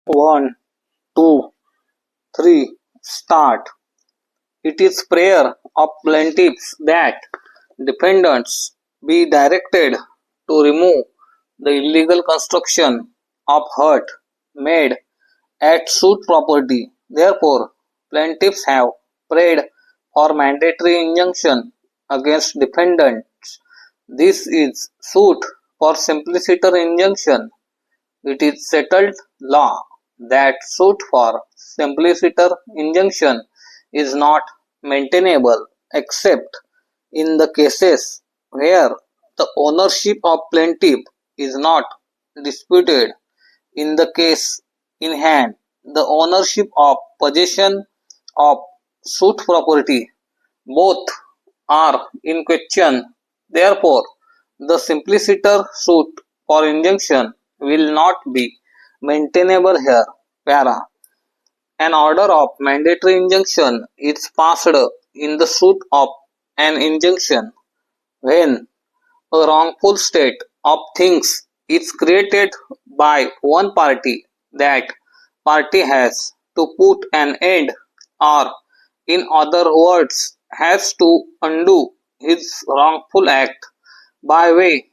1, 2, 3, start. It is prayer of plaintiffs that defendants be directed to remove the illegal construction of hut made at suit property. Therefore, plaintiffs have prayed for mandatory injunction against defendants. This is suit for simpliciter injunction. It is settled law that suit for simpliciter injunction is not maintainable except in the cases where the ownership of plaintiff is not disputed. In the case in hand, the ownership of possession of suit property, both are in question. Therefore, the simpliciter suit for injunction will not be maintainable here. Para. An order of mandatory injunction is passed in the suit of an injunction when a wrongful state of things is created by one party. That party has to put an end, or in other words has to undo his wrongful act by way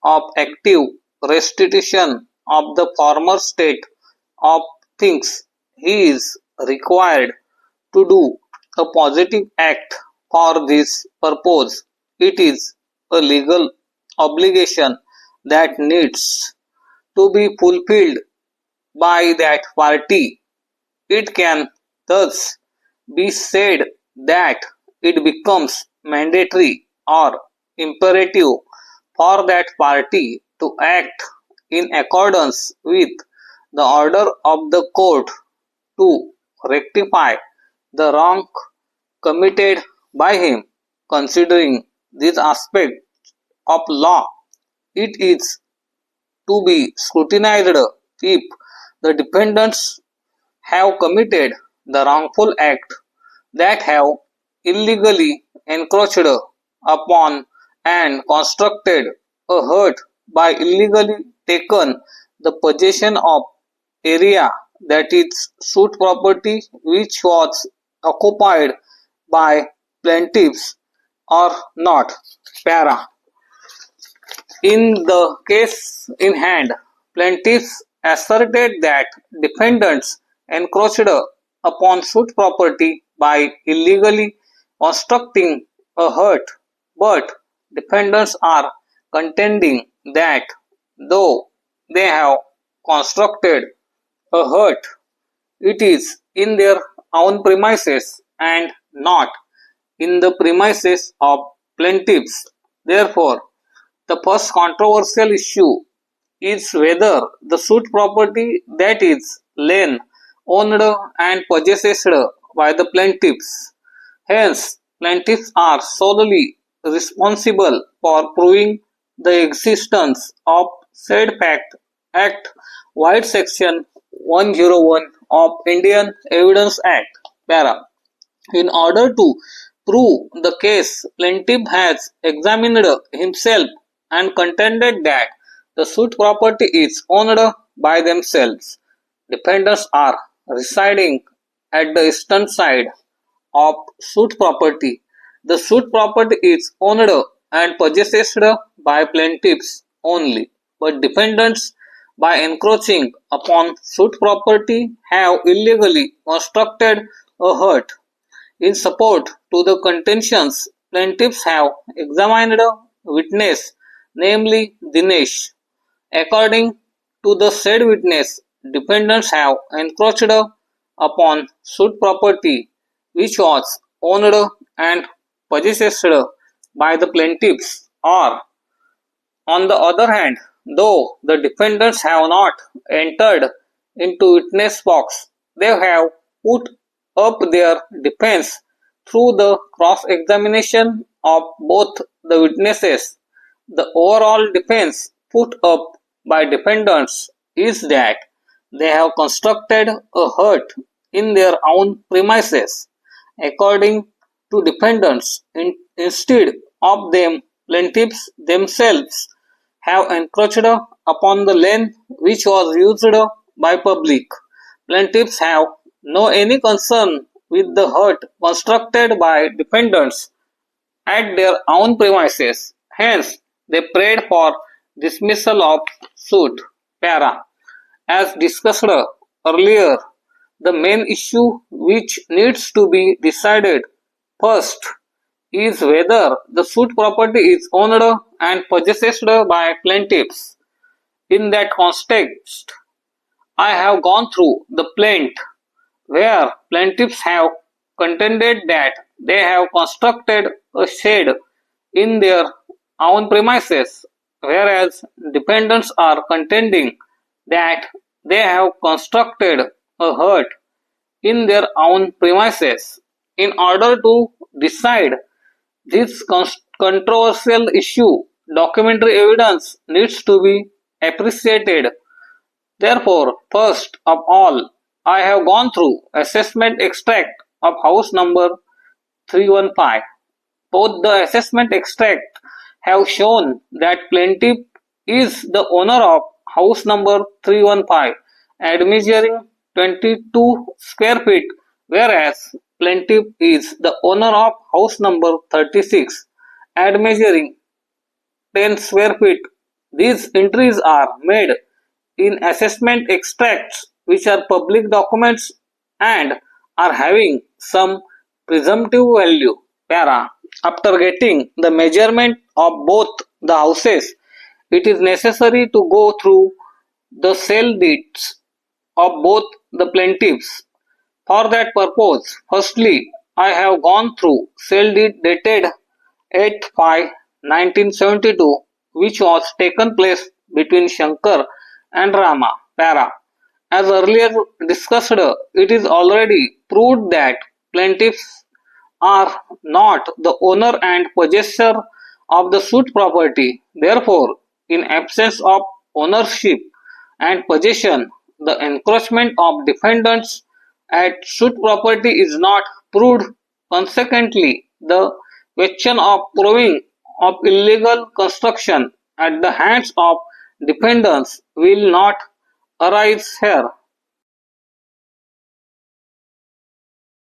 of active restitution of the former state of things. He is required to do a positive act for this purpose. It is a legal obligation that needs to be fulfilled by that party. It can thus be said that it becomes mandatory or imperative for that party to act in accordance with the order of the court to rectify the wrong committed by him. Considering this aspect of law, it is to be scrutinized if the defendants have committed the wrongful act, that have illegally encroached upon and constructed a hut by illegally taken the possession of area that is suit property which was occupied by plaintiffs or not. Para. In the case in hand, plaintiffs asserted that defendants encroached upon suit property by illegally constructing a hut, but defendants are contending that though they have constructed a hut, it is in their own premises and not in the premises of plaintiffs. Therefore, the first controversial issue is whether the suit property that is lain, owned and possessed by the plaintiffs. Hence, plaintiffs are solely responsible for proving the existence of said fact. Act Wide Section 101 of Indian Evidence Act. Para. In order to prove the case, plaintiff has examined himself and contended that the suit property is owned by themselves. Defendants are residing at the eastern side of suit property. The suit property is owned and possessed by plaintiffs only, but defendants, by encroaching upon suit property, have illegally constructed a hut. In support to the contentions, plaintiffs have examined a witness, namely Dinesh. According to the said witness, defendants have encroached upon suit property which was owned and possessed by the plaintiffs, or on the other hand, though the defendants have not entered into witness box, they have put up their defense through the cross-examination of both the witnesses. The overall defense put up by defendants is that they have constructed a hut in their own premises. According to defendants, instead of them, plaintiffs themselves have encroached upon the land which was used by public. Plaintiffs have no any concern with the hurt constructed by defendants at their own premises. Hence, they prayed for dismissal of suit. Para. As discussed earlier, the main issue which needs to be decided first is whether the suit property is owned and possessed by plaintiffs. In that context, I have gone through the plaint where plaintiffs have contended that they have constructed a shed in their own premises, whereas defendants are contending that they have constructed a hut in their own premises. In order to decide this controversial issue, documentary evidence needs to be appreciated. Therefore, first of all, I have gone through assessment extract of house number 315. Both the assessment extract have shown that plaintiff is the owner of house number 315 and measuring 22 square feet, whereas plaintiff is the owner of house number 36 and measuring 10 square feet. These entries are made in assessment extracts which are public documents and are having some presumptive value. Para. After getting the measurement of both the houses, it is necessary to go through the sale deeds of both the plaintiffs. For that purpose, firstly, I have gone through sale deed dated 8/5/1972, which was taken place between Shankar and Rama. Para. As earlier discussed, it is already proved that plaintiffs are not the owner and possessor of the suit property. Therefore, in absence of ownership and possession, the encroachment of defendants at suit property is not proved. Consequently, the question of proving of illegal construction at the hands of defendants will not arise here.